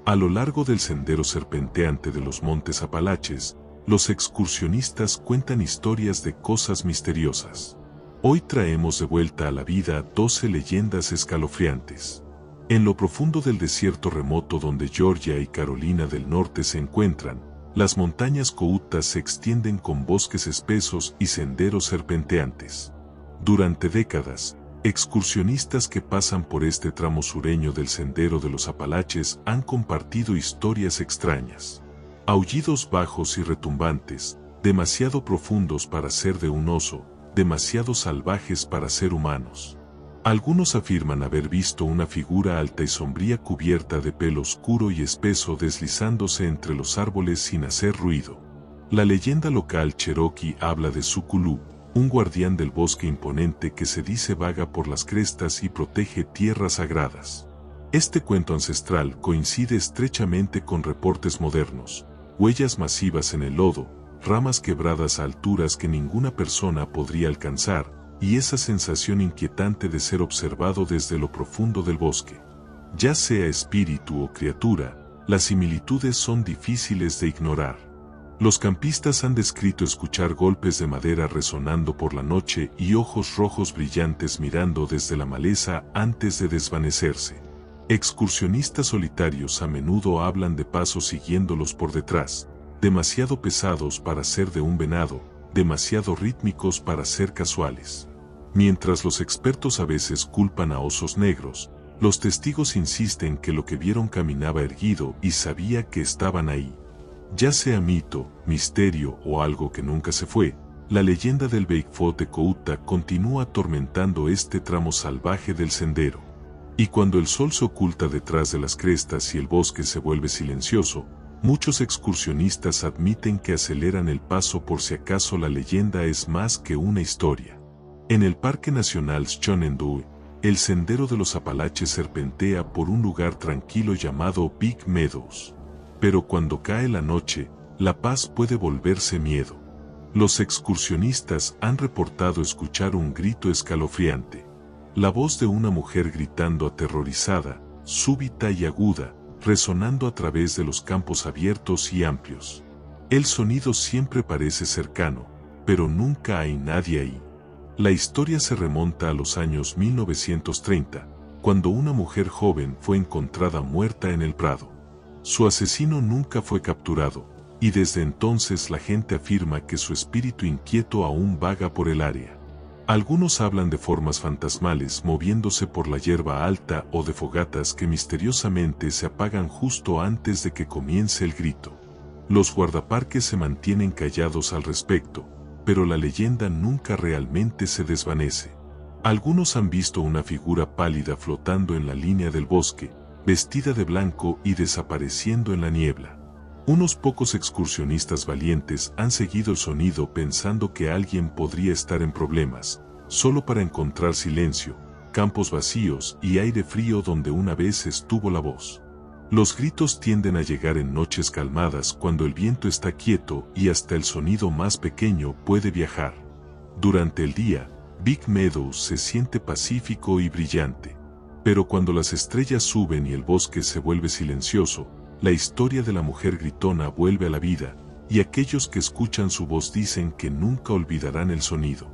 A lo largo del sendero serpenteante de los montes Apalaches, los excursionistas cuentan historias de cosas misteriosas. Hoy traemos de vuelta a la vida 12 leyendas escalofriantes. En lo profundo del desierto remoto donde Georgia y Carolina del Norte se encuentran, las montañas Ceuta se extienden con bosques espesos y senderos serpenteantes. Durante décadas, excursionistas que pasan por este tramo sureño del sendero de los Apalaches han compartido historias extrañas. Aullidos bajos y retumbantes, demasiado profundos para ser de un oso, demasiado salvajes para ser humanos. Algunos afirman haber visto una figura alta y sombría cubierta de pelo oscuro y espeso deslizándose entre los árboles sin hacer ruido. La leyenda local cherokee habla de Suculú, un guardián del bosque imponente que se dice vaga por las crestas y protege tierras sagradas. Este cuento ancestral coincide estrechamente con reportes modernos, huellas masivas en el lodo, ramas quebradas a alturas que ninguna persona podría alcanzar, y esa sensación inquietante de ser observado desde lo profundo del bosque. Ya sea espíritu o criatura, las similitudes son difíciles de ignorar. Los campistas han descrito escuchar golpes de madera resonando por la noche y ojos rojos brillantes mirando desde la maleza antes de desvanecerse. Excursionistas solitarios a menudo hablan de pasos siguiéndolos por detrás, demasiado pesados para ser de un venado, demasiado rítmicos para ser casuales. Mientras los expertos a veces culpan a osos negros, los testigos insisten que lo que vieron caminaba erguido y sabía que estaban ahí. Ya sea mito, misterio o algo que nunca se fue, la leyenda del Bigfoot de Ceuta continúa atormentando este tramo salvaje del sendero. Y cuando el sol se oculta detrás de las crestas y el bosque se vuelve silencioso, muchos excursionistas admiten que aceleran el paso por si acaso la leyenda es más que una historia. En el Parque Nacional Shenandoah, el sendero de los Apalaches serpentea por un lugar tranquilo llamado Big Meadows. Pero cuando cae la noche, la paz puede volverse miedo. Los excursionistas han reportado escuchar un grito escalofriante. La voz de una mujer gritando aterrorizada, súbita y aguda, resonando a través de los campos abiertos y amplios. El sonido siempre parece cercano, pero nunca hay nadie ahí. La historia se remonta a los años 1930, cuando una mujer joven fue encontrada muerta en el Prado. Su asesino nunca fue capturado, y desde entonces la gente afirma que su espíritu inquieto aún vaga por el área. Algunos hablan de formas fantasmales moviéndose por la hierba alta o de fogatas que misteriosamente se apagan justo antes de que comience el grito. Los guardaparques se mantienen callados al respecto, pero la leyenda nunca realmente se desvanece. Algunos han visto una figura pálida flotando en la línea del bosque, vestida de blanco y desapareciendo en la niebla. Unos pocos excursionistas valientes han seguido el sonido pensando que alguien podría estar en problemas, solo para encontrar silencio, campos vacíos y aire frío donde una vez estuvo la voz. Los gritos tienden a llegar en noches calmadas cuando el viento está quieto y hasta el sonido más pequeño puede viajar. Durante el día, Big Meadows se siente pacífico y brillante. Pero cuando las estrellas suben y el bosque se vuelve silencioso, la historia de la mujer gritona vuelve a la vida, y aquellos que escuchan su voz dicen que nunca olvidarán el sonido.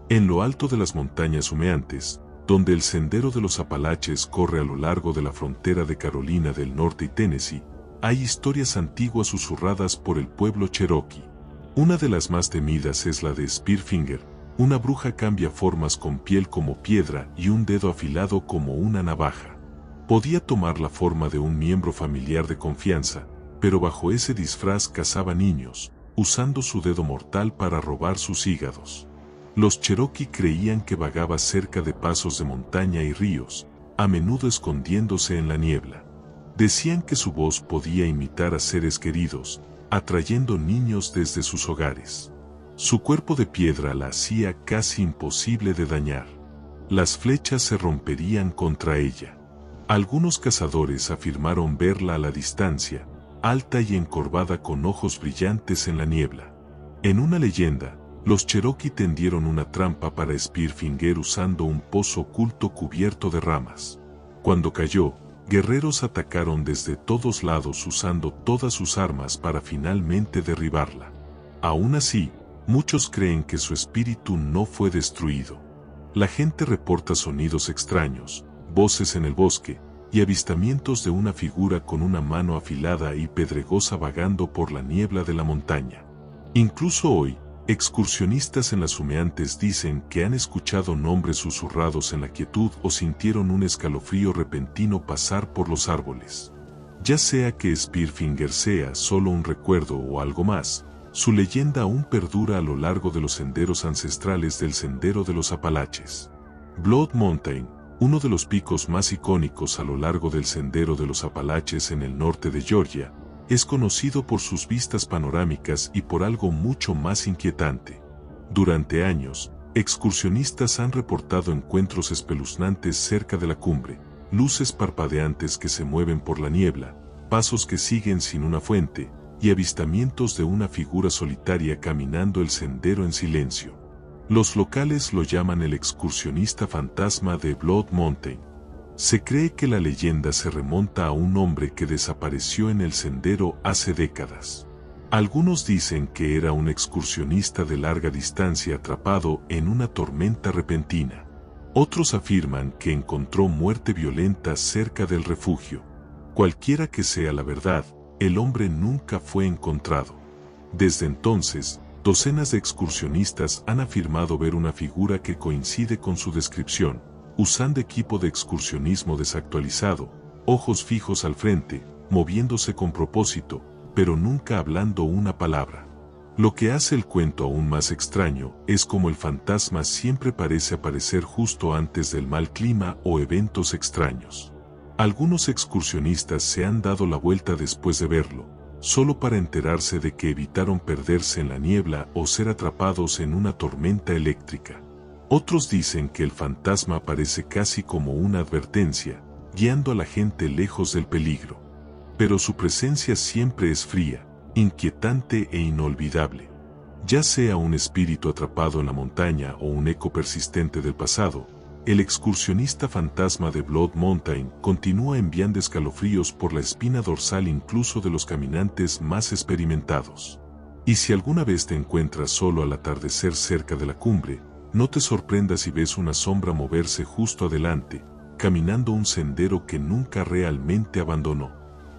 En lo alto de las montañas humeantes, donde el sendero de los Apalaches corre a lo largo de la frontera de Carolina del Norte y Tennessee, hay historias antiguas susurradas por el pueblo cherokee. Una de las más temidas es la de Spearfinger, una bruja cambia formas con piel como piedra y un dedo afilado como una navaja. Podía tomar la forma de un miembro familiar de confianza, pero bajo ese disfraz cazaba niños, usando su dedo mortal para robar sus hígados. Los cherokee creían que vagaba cerca de pasos de montaña y ríos, a menudo escondiéndose en la niebla. Decían que su voz podía imitar a seres queridos, atrayendo niños desde sus hogares. Su cuerpo de piedra la hacía casi imposible de dañar. Las flechas se romperían contra ella. Algunos cazadores afirmaron verla a la distancia, alta y encorvada con ojos brillantes en la niebla. En una leyenda, los cherokee tendieron una trampa para Spearfinger usando un pozo oculto cubierto de ramas. Cuando cayó, guerreros atacaron desde todos lados usando todas sus armas para finalmente derribarla. Aún así, muchos creen que su espíritu no fue destruido. La gente reporta sonidos extraños, voces en el bosque, y avistamientos de una figura con una mano afilada y pedregosa vagando por la niebla de la montaña. Incluso hoy, excursionistas en las humeantes dicen que han escuchado nombres susurrados en la quietud o sintieron un escalofrío repentino pasar por los árboles. Ya sea que Spearfinger sea solo un recuerdo o algo más, su leyenda aún perdura a lo largo de los senderos ancestrales del Sendero de los Apalaches. Blood Mountain, uno de los picos más icónicos a lo largo del Sendero de los Apalaches en el norte de Georgia, es conocido por sus vistas panorámicas y por algo mucho más inquietante. Durante años, excursionistas han reportado encuentros espeluznantes cerca de la cumbre, luces parpadeantes que se mueven por la niebla, pasos que siguen sin una fuente, y avistamientos de una figura solitaria caminando el sendero en silencio. Los locales lo llaman el excursionista fantasma de Blood Mountain. Se cree que la leyenda se remonta a un hombre que desapareció en el sendero hace décadas. Algunos dicen que era un excursionista de larga distancia atrapado en una tormenta repentina. Otros afirman que encontró muerte violenta cerca del refugio. Cualquiera que sea la verdad, el hombre nunca fue encontrado. Desde entonces, docenas de excursionistas han afirmado ver una figura que coincide con su descripción, usando equipo de excursionismo desactualizado, ojos fijos al frente, moviéndose con propósito, pero nunca hablando una palabra. Lo que hace el cuento aún más extraño es como el fantasma siempre parece aparecer justo antes del mal clima o eventos extraños. Algunos excursionistas se han dado la vuelta después de verlo, solo para enterarse de que evitaron perderse en la niebla o ser atrapados en una tormenta eléctrica. Otros dicen que el fantasma aparece casi como una advertencia, guiando a la gente lejos del peligro. Pero su presencia siempre es fría, inquietante e inolvidable. Ya sea un espíritu atrapado en la montaña o un eco persistente del pasado, el excursionista fantasma de Blood Mountain continúa enviando escalofríos por la espina dorsal incluso de los caminantes más experimentados. Y si alguna vez te encuentras solo al atardecer cerca de la cumbre, no te sorprendas si ves una sombra moverse justo adelante, caminando un sendero que nunca realmente abandonó.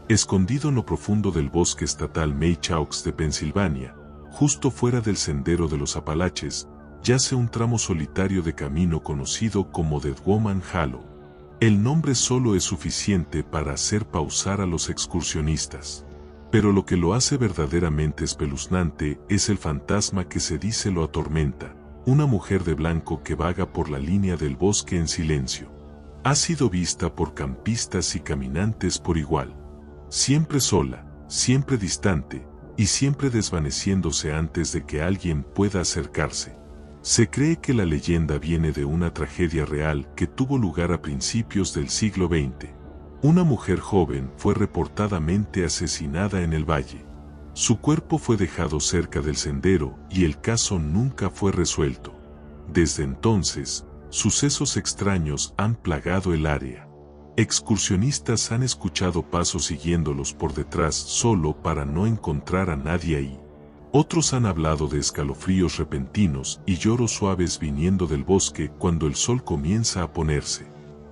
Escondido en lo profundo del bosque estatal Maychaux de Pensilvania, justo fuera del Sendero de los Apalaches, yace un tramo solitario de camino conocido como Dead Woman Hollow. El nombre solo es suficiente para hacer pausar a los excursionistas. Pero lo que lo hace verdaderamente espeluznante es el fantasma que se dice lo atormenta, una mujer de blanco que vaga por la línea del bosque en silencio. Ha sido vista por campistas y caminantes por igual. Siempre sola, siempre distante, y siempre desvaneciéndose antes de que alguien pueda acercarse. Se cree que la leyenda viene de una tragedia real que tuvo lugar a principios del siglo XX. Una mujer joven fue reportadamente asesinada en el valle. Su cuerpo fue dejado cerca del sendero y el caso nunca fue resuelto. Desde entonces, sucesos extraños han plagado el área. Excursionistas han escuchado pasos siguiéndolos por detrás solo para no encontrar a nadie ahí. Otros han hablado de escalofríos repentinos y lloros suaves viniendo del bosque cuando el sol comienza a ponerse.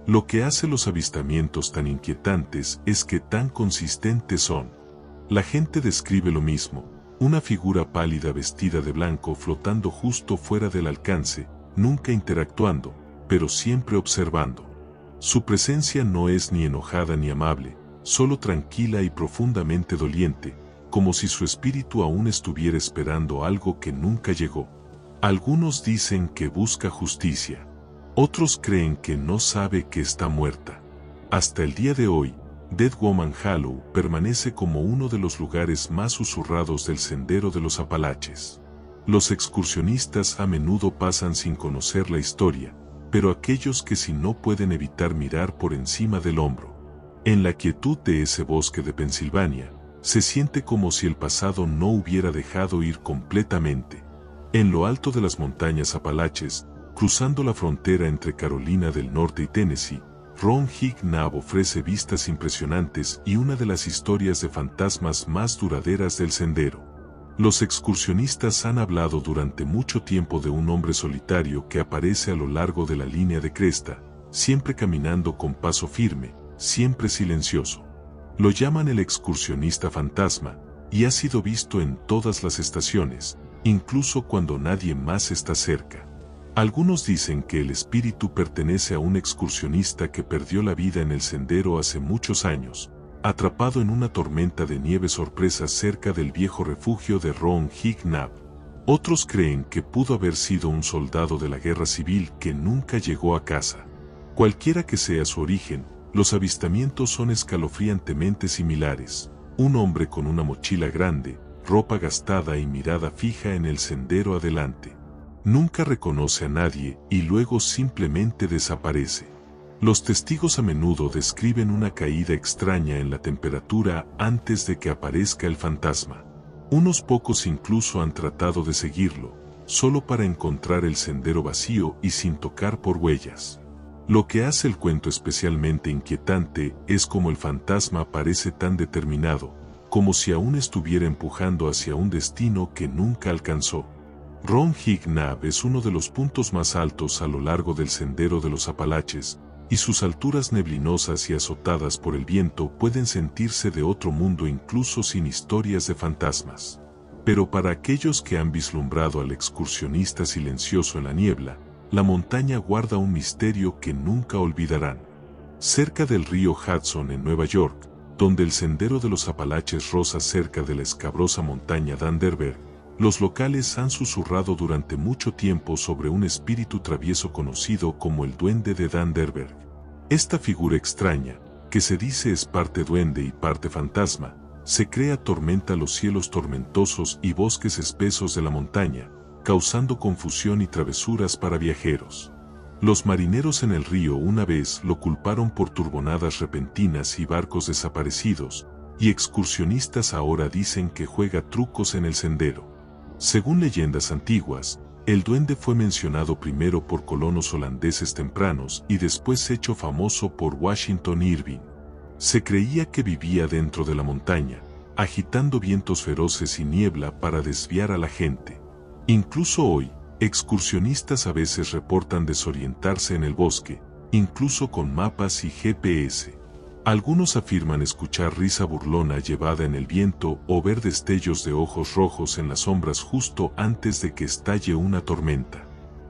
Lo que hace los avistamientos tan inquietantes es que tan consistentes son. La gente describe lo mismo, una figura pálida vestida de blanco flotando justo fuera del alcance, nunca interactuando, pero siempre observando. Su presencia no es ni enojada ni amable, solo tranquila y profundamente doliente, como si su espíritu aún estuviera esperando algo que nunca llegó. Algunos dicen que busca justicia. Otros creen que no sabe que está muerta. Hasta el día de hoy, Dead Woman Hollow permanece como uno de los lugares más susurrados del Sendero de los Apalaches. Los excursionistas a menudo pasan sin conocer la historia, pero aquellos que sí no pueden evitar mirar por encima del hombro. En la quietud de ese bosque de Pensilvania, se siente como si el pasado no hubiera dejado ir completamente. En lo alto de las montañas Apalaches, cruzando la frontera entre Carolina del Norte y Tennessee, Ron Hig Nab ofrece vistas impresionantes y una de las historias de fantasmas más duraderas del sendero. Los excursionistas han hablado durante mucho tiempo de un hombre solitario que aparece a lo largo de la línea de cresta, siempre caminando con paso firme, siempre silencioso. Lo llaman el excursionista fantasma, y ha sido visto en todas las estaciones, incluso cuando nadie más está cerca. Algunos dicen que el espíritu pertenece a un excursionista que perdió la vida en el sendero hace muchos años, atrapado en una tormenta de nieve sorpresa cerca del viejo refugio de Ron Hig Nab. Otros creen que pudo haber sido un soldado de la guerra civil que nunca llegó a casa. Cualquiera que sea su origen, los avistamientos son escalofriantemente similares. Un hombre con una mochila grande, ropa gastada y mirada fija en el sendero adelante. Nunca reconoce a nadie y luego simplemente desaparece. Los testigos a menudo describen una caída extraña en la temperatura antes de que aparezca el fantasma. Unos pocos incluso han tratado de seguirlo, solo para encontrar el sendero vacío y sin tocar por huellas. Lo que hace el cuento especialmente inquietante es cómo el fantasma parece tan determinado, como si aún estuviera empujando hacia un destino que nunca alcanzó. Ron Hig Nab es uno de los puntos más altos a lo largo del sendero de los Apalaches, y sus alturas neblinosas y azotadas por el viento pueden sentirse de otro mundo incluso sin historias de fantasmas. Pero para aquellos que han vislumbrado al excursionista silencioso en la niebla, la montaña guarda un misterio que nunca olvidarán. Cerca del río Hudson en Nueva York, donde el sendero de los Apalaches roza cerca de la escabrosa montaña Danderberg, los locales han susurrado durante mucho tiempo sobre un espíritu travieso conocido como el Duende de Danderberg. Esta figura extraña, que se dice es parte duende y parte fantasma, se cree atormenta los cielos tormentosos y bosques espesos de la montaña, causando confusión y travesuras para viajeros. Los marineros en el río una vez lo culparon por turbonadas repentinas y barcos desaparecidos, y excursionistas ahora dicen que juega trucos en el sendero. Según leyendas antiguas, el duende fue mencionado primero por colonos holandeses tempranos y después hecho famoso por Washington Irving. Se creía que vivía dentro de la montaña, agitando vientos feroces y niebla para desviar a la gente. Incluso hoy, excursionistas a veces reportan desorientarse en el bosque, incluso con mapas y GPS. Algunos afirman escuchar risa burlona llevada en el viento o ver destellos de ojos rojos en las sombras justo antes de que estalle una tormenta.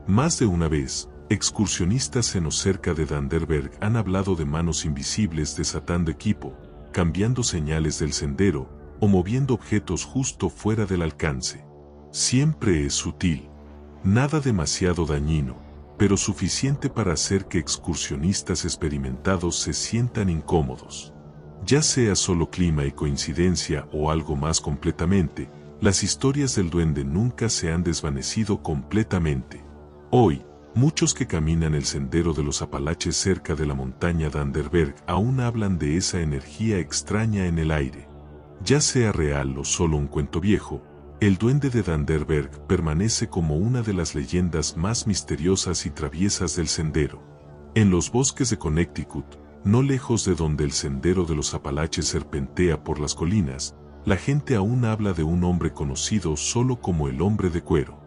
Más de una vez, excursionistas en o cerca de Danderberg han hablado de manos invisibles desatando equipo, cambiando señales del sendero o moviendo objetos justo fuera del alcance. Siempre es sutil, nada demasiado dañino, pero suficiente para hacer que excursionistas experimentados se sientan incómodos. Ya sea solo clima y coincidencia o algo más completamente, las historias del duende nunca se han desvanecido completamente. Hoy, muchos que caminan el sendero de los Apalaches cerca de la montaña Danderberg aún hablan de esa energía extraña en el aire. Ya sea real o solo un cuento viejo, el duende de Danderberg permanece como una de las leyendas más misteriosas y traviesas del sendero. En los bosques de Connecticut, no lejos de donde el sendero de los Apalaches serpentea por las colinas, la gente aún habla de un hombre conocido solo como el Hombre de Cuero.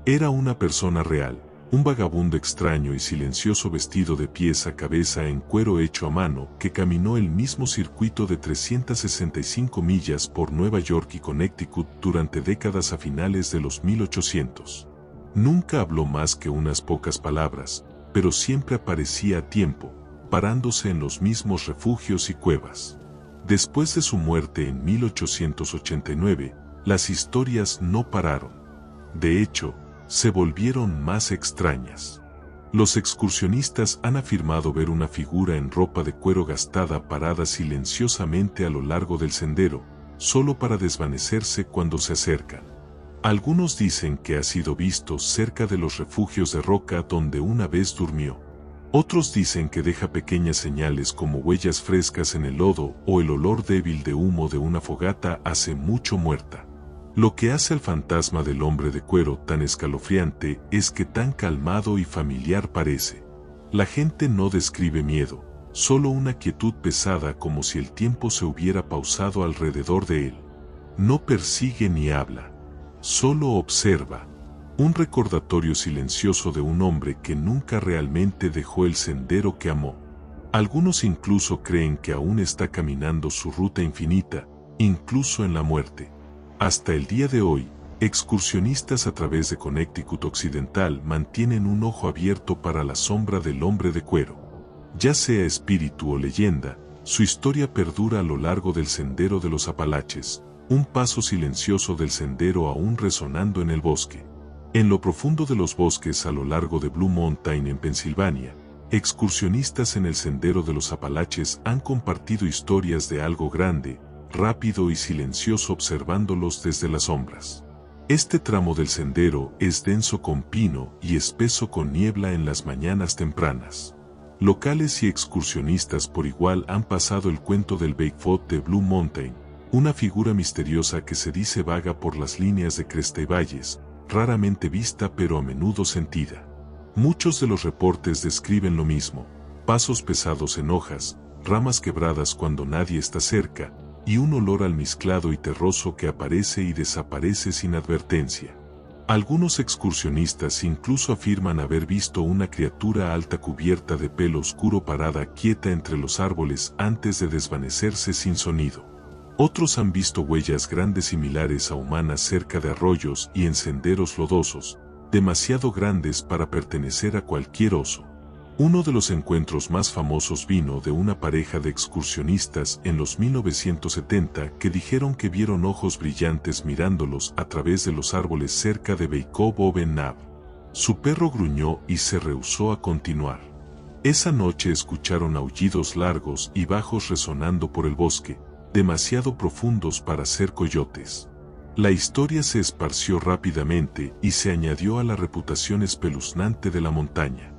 Era una persona real, un vagabundo extraño y silencioso vestido de pies a cabeza en cuero hecho a mano que caminó el mismo circuito de 365 millas por Nueva York y Connecticut durante décadas a finales de los 1800. Nunca habló más que unas pocas palabras, pero siempre aparecía a tiempo, parándose en los mismos refugios y cuevas. Después de su muerte en 1889, las historias no pararon. De hecho, se volvieron más extrañas. Los excursionistas han afirmado ver una figura en ropa de cuero gastada parada silenciosamente a lo largo del sendero, solo para desvanecerse cuando se acercan. Algunos dicen que ha sido visto cerca de los refugios de roca donde una vez durmió. Otros dicen que deja pequeñas señales como huellas frescas en el lodo o el olor débil de humo de una fogata hace mucho muerta. Lo que hace al fantasma del Hombre de Cuero tan escalofriante es que tan calmado y familiar parece. La gente no describe miedo, solo una quietud pesada como si el tiempo se hubiera pausado alrededor de él. No persigue ni habla, solo observa. Un recordatorio silencioso de un hombre que nunca realmente dejó el sendero que amó. Algunos incluso creen que aún está caminando su ruta infinita, incluso en la muerte. Hasta el día de hoy, excursionistas a través de Connecticut Occidental mantienen un ojo abierto para la sombra del hombre de cuero. Ya sea espíritu o leyenda, su historia perdura a lo largo del sendero de los Apalaches, un paso silencioso del sendero aún resonando en el bosque. En lo profundo de los bosques a lo largo de Blue Mountain en Pensilvania, excursionistas en el sendero de los Apalaches han compartido historias de algo grande, rápido y silencioso observándolos desde las sombras. Este tramo del sendero es denso con pino y espeso con niebla en las mañanas tempranas. Locales y excursionistas por igual han pasado el cuento del Bigfoot de Blue Mountain, una figura misteriosa que se dice vaga por las líneas de cresta y valles, raramente vista pero a menudo sentida. Muchos de los reportes describen lo mismo: pasos pesados en hojas, ramas quebradas cuando nadie está cerca, y un olor almizclado y terroso que aparece y desaparece sin advertencia. Algunos excursionistas incluso afirman haber visto una criatura alta cubierta de pelo oscuro parada quieta entre los árboles antes de desvanecerse sin sonido. Otros han visto huellas grandes similares a humanas cerca de arroyos y en senderos lodosos, demasiado grandes para pertenecer a cualquier oso. Uno de los encuentros más famosos vino de una pareja de excursionistas en los 1970 que dijeron que vieron ojos brillantes mirándolos a través de los árboles cerca de Beikov-Oben-Nav. Su perro gruñó y se rehusó a continuar. Esa noche escucharon aullidos largos y bajos resonando por el bosque, demasiado profundos para ser coyotes. La historia se esparció rápidamente y se añadió a la reputación espeluznante de la montaña.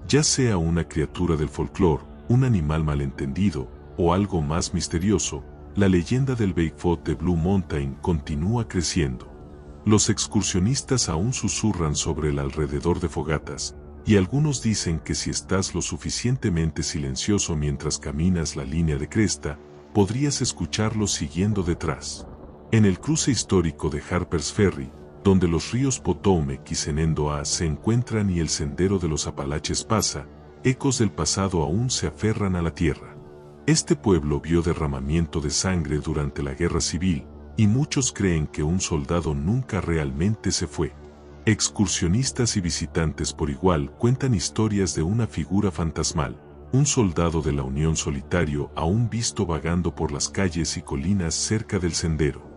Ya sea una criatura del folclore, un animal malentendido, o algo más misterioso, la leyenda del Bigfoot de Blue Mountain continúa creciendo. Los excursionistas aún susurran sobre el alrededor de fogatas, y algunos dicen que si estás lo suficientemente silencioso mientras caminas la línea de cresta, podrías escucharlo siguiendo detrás. En el cruce histórico de Harpers Ferry, donde los ríos Potomac y Shenandoah se encuentran y el sendero de los Apalaches pasa, ecos del pasado aún se aferran a la tierra. Este pueblo vio derramamiento de sangre durante la Guerra Civil, y muchos creen que un soldado nunca realmente se fue. Excursionistas y visitantes por igual cuentan historias de una figura fantasmal, un soldado de la Unión solitario aún visto vagando por las calles y colinas cerca del sendero.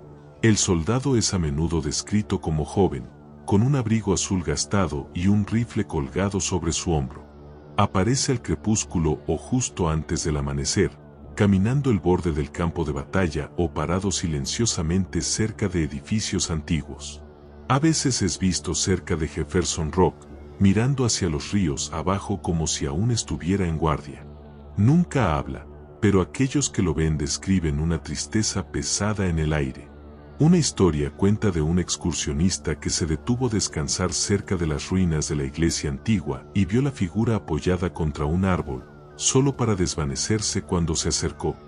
El soldado es a menudo descrito como joven, con un abrigo azul gastado y un rifle colgado sobre su hombro. Aparece al crepúsculo o justo antes del amanecer, caminando el borde del campo de batalla o parado silenciosamente cerca de edificios antiguos. A veces es visto cerca de Jefferson Rock, mirando hacia los ríos abajo como si aún estuviera en guardia. Nunca habla, pero aquellos que lo ven describen una tristeza pesada en el aire. Una historia cuenta de un excursionista que se detuvo a descansar cerca de las ruinas de la iglesia antigua y vio la figura apoyada contra un árbol, solo para desvanecerse cuando se acercó.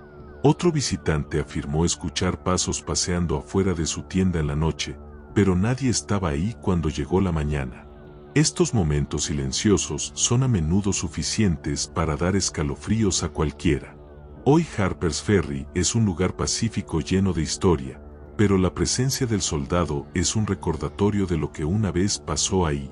Otro visitante afirmó escuchar pasos paseando afuera de su tienda en la noche, pero nadie estaba ahí cuando llegó la mañana. Estos momentos silenciosos son a menudo suficientes para dar escalofríos a cualquiera. Hoy Harpers Ferry es un lugar pacífico lleno de historia, pero la presencia del soldado es un recordatorio de lo que una vez pasó ahí.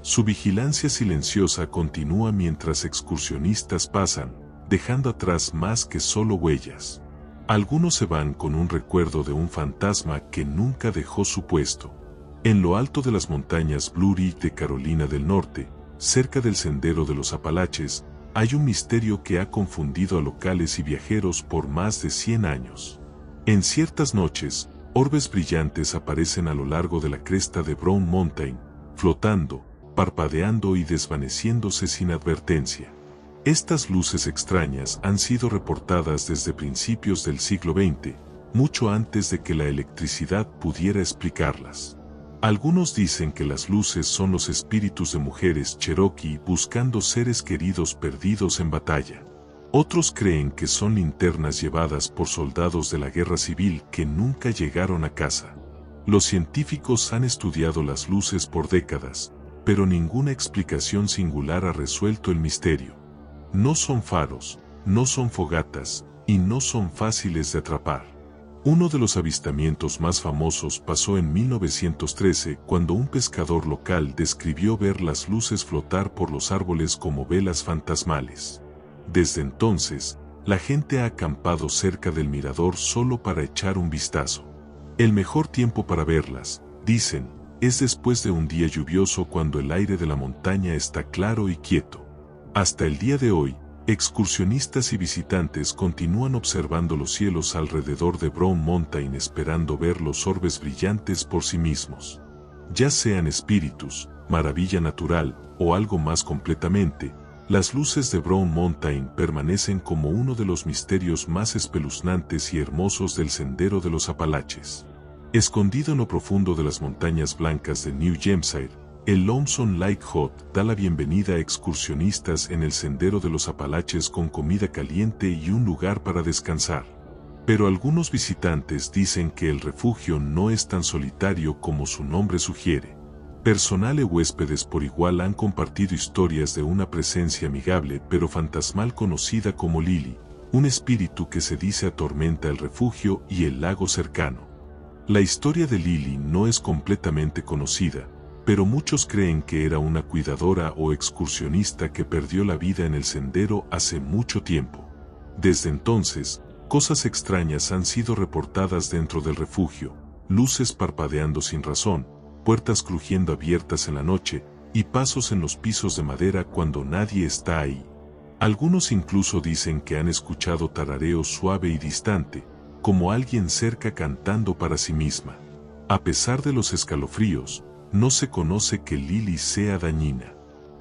Su vigilancia silenciosa continúa mientras excursionistas pasan, dejando atrás más que solo huellas. Algunos se van con un recuerdo de un fantasma que nunca dejó su puesto. En lo alto de las montañas Blue Ridge de Carolina del Norte, cerca del sendero de los Apalaches, hay un misterio que ha confundido a locales y viajeros por más de 100 años. En ciertas noches, orbes brillantes aparecen a lo largo de la cresta de Brown Mountain, flotando, parpadeando y desvaneciéndose sin advertencia. Estas luces extrañas han sido reportadas desde principios del siglo XX, mucho antes de que la electricidad pudiera explicarlas. Algunos dicen que las luces son los espíritus de mujeres Cherokee buscando seres queridos perdidos en batalla. Otros creen que son linternas llevadas por soldados de la guerra civil que nunca llegaron a casa. Los científicos han estudiado las luces por décadas, pero ninguna explicación singular ha resuelto el misterio. No son faros, no son fogatas, y no son fáciles de atrapar. Uno de los avistamientos más famosos pasó en 1913 cuando un pescador local describió ver las luces flotar por los árboles como velas fantasmales. Desde entonces, la gente ha acampado cerca del mirador solo para echar un vistazo. El mejor tiempo para verlas, dicen, es después de un día lluvioso cuando el aire de la montaña está claro y quieto. Hasta el día de hoy, excursionistas y visitantes continúan observando los cielos alrededor de Brown Mountain esperando ver los orbes brillantes por sí mismos. Ya sean espíritus, maravilla natural o algo más completamente, las luces de Brown Mountain permanecen como uno de los misterios más espeluznantes y hermosos del Sendero de los Apalaches. Escondido en lo profundo de las montañas blancas de New Hampshire, el Lonesome Lake Hut da la bienvenida a excursionistas en el Sendero de los Apalaches con comida caliente y un lugar para descansar. Pero algunos visitantes dicen que el refugio no es tan solitario como su nombre sugiere. Personal y huéspedes por igual han compartido historias de una presencia amigable pero fantasmal conocida como Lily, un espíritu que se dice atormenta el refugio y el lago cercano. La historia de Lily no es completamente conocida, pero muchos creen que era una cuidadora o excursionista que perdió la vida en el sendero hace mucho tiempo. Desde entonces, cosas extrañas han sido reportadas dentro del refugio, luces parpadeando sin razón, puertas crujiendo abiertas en la noche, y pasos en los pisos de madera cuando nadie está ahí. Algunos incluso dicen que han escuchado tarareo suave y distante, como alguien cerca cantando para sí misma. A pesar de los escalofríos, no se conoce que Lily sea dañina.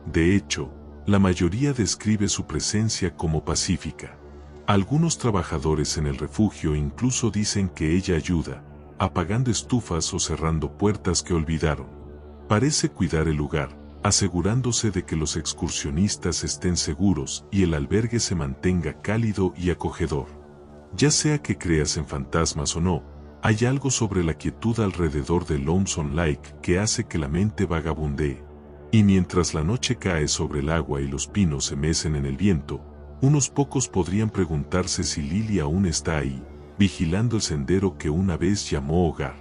De hecho, la mayoría describe su presencia como pacífica. Algunos trabajadores en el refugio incluso dicen que ella ayuda, apagando estufas o cerrando puertas que olvidaron. Parece cuidar el lugar, asegurándose de que los excursionistas estén seguros y el albergue se mantenga cálido y acogedor. Ya sea que creas en fantasmas o no, hay algo sobre la quietud alrededor del Lonesome Lake que hace que la mente vagabundee. Y mientras la noche cae sobre el agua y los pinos se mecen en el viento, unos pocos podrían preguntarse si Lily aún está ahí, vigilando el sendero que una vez llamó hogar.